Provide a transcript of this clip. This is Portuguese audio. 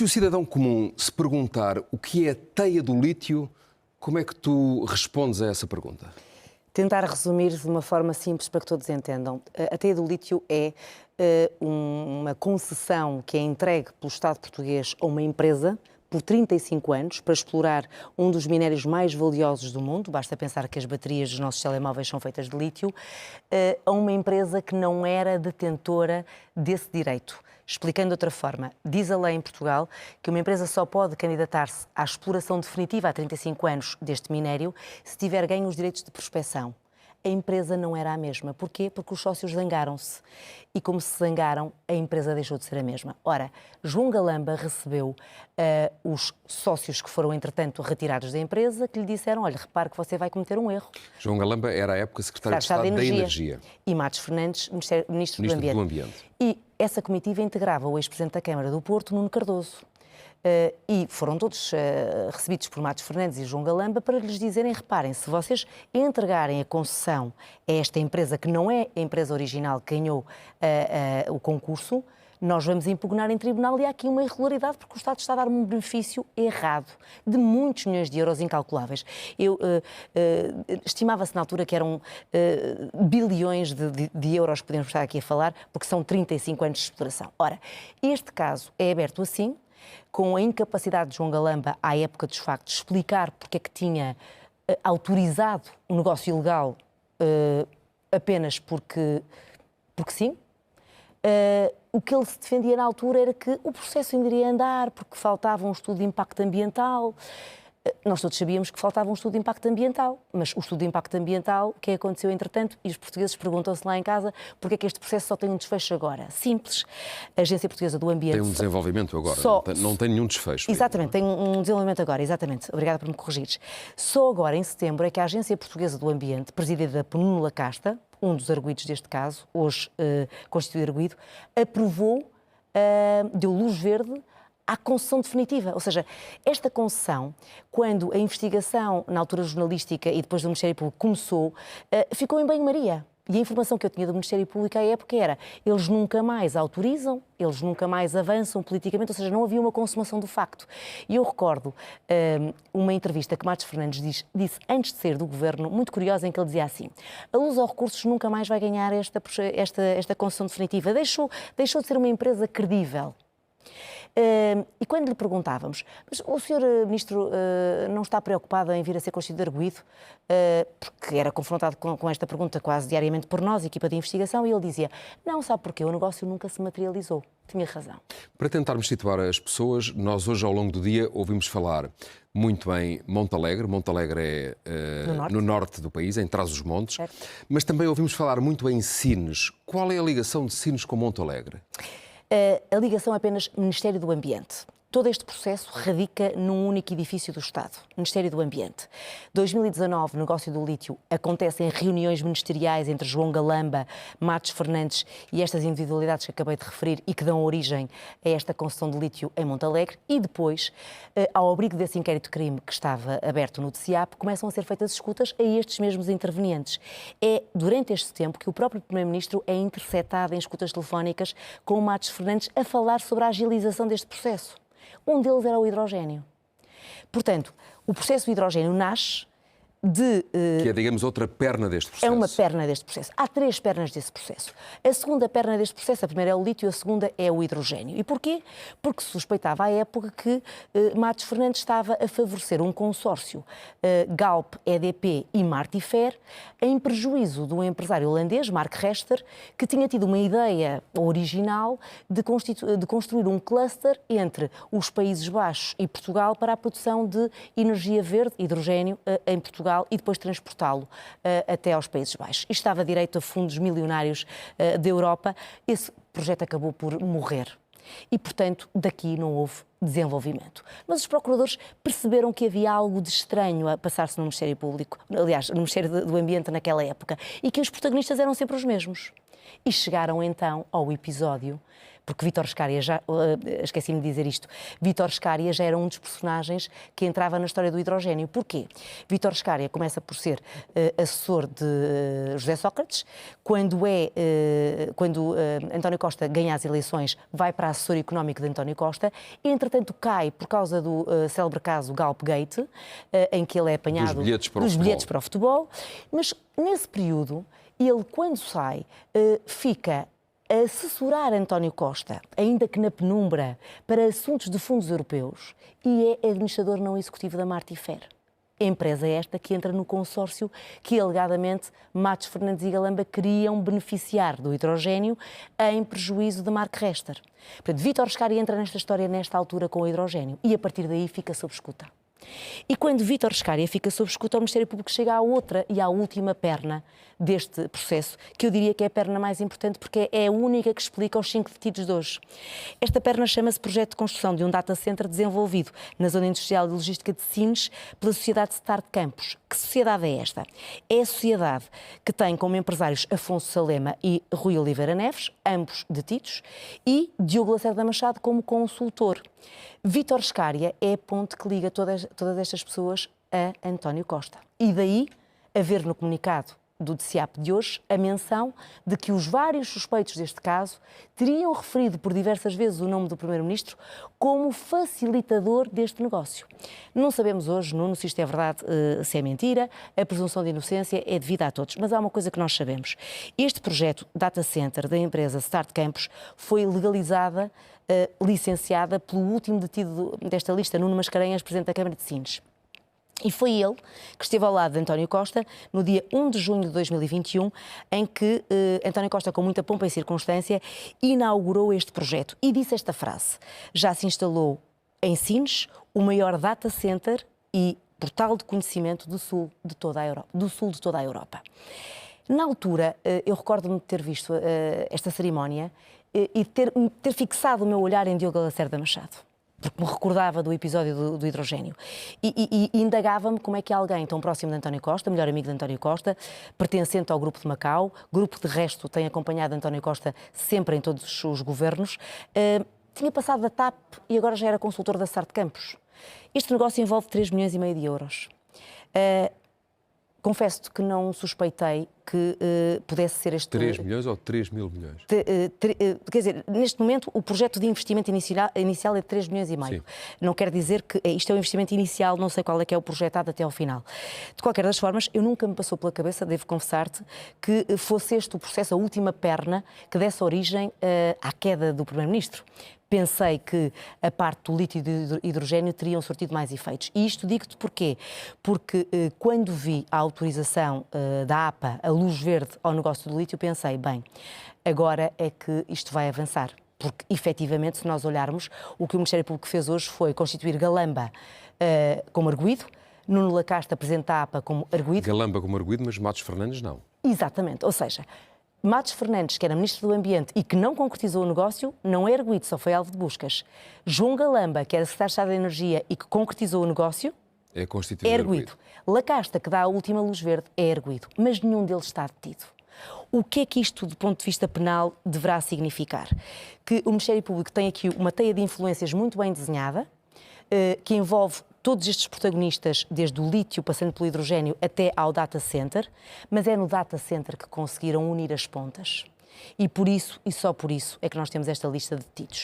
Se o cidadão comum se perguntar o que é a teia do lítio, como é que tu respondes a essa pergunta? Tentar resumir de uma forma simples para que todos entendam. A teia do lítio é uma concessão que é entregue pelo Estado português a uma empresa por 35 anos para explorar um dos minérios mais valiosos do mundo, basta pensar que as baterias dos nossos telemóveis são feitas de lítio, a uma empresa que não era detentora desse direito. Explicando de outra forma, diz a lei em Portugal que uma empresa só pode candidatar-se à exploração definitiva há 35 anos deste minério se tiver ganho os direitos de prospecção. A empresa não era a mesma. Porquê? Porque os sócios zangaram-se. E como se zangaram, a empresa deixou de ser a mesma. Ora, João Galamba recebeu os sócios que foram, entretanto, retirados da empresa, que lhe disseram, olha, repare que você vai cometer um erro. João Galamba era, à época, secretário de Estado da Energia. E Matos Fernandes, ministro do Ambiente. E essa comitiva integrava o ex-presidente da Câmara do Porto, Nuno Cardoso. E foram todos recebidos por Matos Fernandes e João Galamba para lhes dizerem, reparem, se vocês entregarem a concessão a esta empresa, que não é a empresa original que ganhou o concurso, nós vamos impugnar em tribunal e há aqui uma irregularidade porque o Estado está a dar um benefício errado de muitos milhões de euros incalculáveis. Estimava-se na altura que eram bilhões de euros que podemos estar aqui a falar, porque são 35 anos de exploração. Ora, este caso é aberto assim, com a incapacidade de João Galamba, à época dos factos, explicar porque é que tinha autorizado o negócio ilegal apenas porque sim. O que ele se defendia na altura era que o processo ainda iria andar, porque faltava um estudo de impacto ambiental. Nós todos sabíamos que faltava um estudo de impacto ambiental, mas o estudo de impacto ambiental, o que aconteceu entretanto, e os portugueses perguntam-se lá em casa, porque é que este processo só tem um desfecho agora? Simples. A Agência Portuguesa do Ambiente... Tem um desenvolvimento agora, não tem nenhum desfecho. Exatamente, tem um desenvolvimento agora, exatamente. Obrigada por me corrigires. Só agora, em setembro, é que a Agência Portuguesa do Ambiente, presidida por Nuno Lacasta, um dos arguidos deste caso, hoje constituído arguido, aprovou, deu luz verde à concessão definitiva. Ou seja, esta concessão, quando a investigação, na altura jornalística e depois do Ministério Público, começou, ficou em banho-maria. E a informação que eu tinha do Ministério Público à época era eles nunca mais autorizam, eles nunca mais avançam politicamente, ou seja, não havia uma consumação do facto. E eu recordo uma entrevista que Matos Fernandes disse antes de sair do governo, muito curiosa, em que ele dizia assim: a Luz aos Recursos nunca mais vai ganhar esta concessão definitiva, deixou de ser uma empresa credível. E quando lhe perguntávamos, mas o Sr. Ministro não está preocupado em vir a ser constituído arguido? Porque era confrontado com esta pergunta quase diariamente por nós, equipa de investigação, e ele dizia, não, sabe porquê? O negócio nunca se materializou. Tinha razão. Para tentarmos situar as pessoas, nós hoje ao longo do dia ouvimos falar muito em Montalegre. Montalegre é no norte do país, em Trás-os-Montes, mas também ouvimos falar muito em Sines. Qual é a ligação de Sines com Montalegre? A ligação é apenas Ministério do Ambiente. Todo este processo radica num único edifício do Estado, Ministério do Ambiente. 2019, negócio do lítio, acontecem reuniões ministeriais entre João Galamba, Matos Fernandes e estas individualidades que acabei de referir e que dão origem a esta concessão de lítio em Montalegre e depois, ao abrigo desse inquérito de crime que estava aberto no TCIAP, começam a ser feitas escutas a estes mesmos intervenientes. É durante este tempo que o próprio Primeiro-Ministro é interceptado em escutas telefónicas com o Matos Fernandes a falar sobre a agilização deste processo. Um deles era o hidrogénio. Portanto, o processo do hidrogénio nasce de... que é, digamos, outra perna deste processo. É uma perna deste processo. Há 3 pernas desse processo. A segunda perna deste processo, a primeira é o lítio, a segunda é o hidrogénio. E porquê? Porque se suspeitava à época que Matos Fernandes estava a favorecer um consórcio Galp, EDP e Martifer em prejuízo de um empresário holandês, Mark Rester, que tinha tido uma ideia original de construir um cluster entre os Países Baixos e Portugal para a produção de energia verde, hidrogénio, em Portugal, e depois transportá-lo até aos Países Baixos. Isto estava direito a fundos milionários da Europa. Esse projeto acabou por morrer. E, portanto, daqui não houve desenvolvimento. Mas os procuradores perceberam que havia algo de estranho a passar-se no Ministério Público, aliás, no Ministério do Ambiente naquela época, e que os protagonistas eram sempre os mesmos. E chegaram então ao episódio, porque Vítor Scária, esqueci-me de dizer isto, Vítor Scária já era um dos personagens que entrava na história do hidrogênio. Porquê? Vítor Scária começa por ser assessor de José Sócrates, quando António Costa ganha as eleições, vai para assessor económico de António Costa, e entretanto cai por causa do célebre caso Galpegate, em que ele é apanhado dos bilhetes para o futebol, mas nesse período, ele quando sai, fica a assessorar António Costa, ainda que na penumbra, para assuntos de fundos europeus, e é administrador não executivo da Martifer. Empresa esta que entra no consórcio que, alegadamente, Matos Fernandes e Galamba queriam beneficiar do hidrogênio em prejuízo de Mark Rester. Portanto, Vítor Scária entra nesta história nesta altura com o hidrogênio e, a partir daí, fica sob escuta. E quando Vítor Scária fica sob escuta, o Ministério Público chega à outra e à última perna deste processo, que eu diria que é a perna mais importante, porque é a única que explica os 5 detidos de hoje. Esta perna chama-se Projeto de Construção de um Data Center desenvolvido na Zona Industrial e Logística de Sines pela sociedade Start Campus. Que sociedade é esta? É a sociedade que tem como empresários Afonso Salema e Rui Oliveira Neves, ambos detidos, e Diogo Lacerda Machado como consultor. Vítor Scária é a ponte que liga todas estas pessoas a António Costa. E daí haver no comunicado do DCAP de hoje a menção de que os vários suspeitos deste caso teriam referido por diversas vezes o nome do Primeiro-Ministro como facilitador deste negócio. Não sabemos hoje, Nuno, se isto é verdade, se é mentira, a presunção de inocência é devida a todos, mas há uma coisa que nós sabemos. Este projeto Data Center da empresa Start Campus foi legalizada, licenciada pelo último detido desta lista, Nuno Mascarenhas, Presidente da Câmara de Sines. E foi ele que esteve ao lado de António Costa no dia 1 de junho de 2021, em que António Costa, com muita pompa e circunstância, inaugurou este projeto e disse esta frase: já se instalou em Sines o maior data center e portal de conhecimento do sul de toda a Europa. Na altura, eu recordo-me de ter visto esta cerimónia e ter fixado o meu olhar em Diogo Lacerda Machado, porque me recordava do episódio do hidrogênio. E indagava-me como é que alguém tão próximo de António Costa, melhor amigo de António Costa, pertencente ao Grupo de Macau, grupo de resto tem acompanhado António Costa sempre em todos os governos, tinha passado da TAP e agora já era consultor da Start Campus. Este negócio envolve 3,5 milhões de euros. Confesso-te que não suspeitei que pudesse ser este... 3 milhões ou 3 mil milhões? Quer dizer, neste momento o projeto de investimento inicial é de 3,5 milhões. Sim. Não quer dizer que isto é o investimento inicial, não sei qual é que é o projetado até ao final. De qualquer das formas, eu nunca me passou pela cabeça, devo confessar-te, que fosse este o processo, a última perna que desse origem à queda do Primeiro-Ministro. Pensei que a parte do lítio e do hidrogênio teriam sortido mais efeitos. E isto digo-te porquê? Porque quando vi a autorização da APA, a luz verde ao negócio do lítio, pensei, bem, agora é que isto vai avançar. Porque, efetivamente, se nós olharmos, o que o Ministério Público fez hoje foi constituir Galamba como arguido, Nuno Lacasta apresenta a APA como arguido. Galamba como arguido, mas Matos Fernandes não. Exatamente, ou seja... Matos Fernandes, que era Ministro do Ambiente e que não concretizou o negócio, não é arguido, só foi alvo de buscas. João Galamba, que era Secretário de Estado da Energia e que concretizou o negócio, é arguido. Lacasta, que dá a última luz verde, é arguido. Mas nenhum deles está detido. O que é que isto, do ponto de vista penal, deverá significar? Que o Ministério Público tem aqui uma teia de influências muito bem desenhada, que envolve todos estes protagonistas, desde o lítio, passando pelo hidrogênio, até ao data center, mas é no data center que conseguiram unir as pontas. E por isso, e só por isso, é que nós temos esta lista de detidos.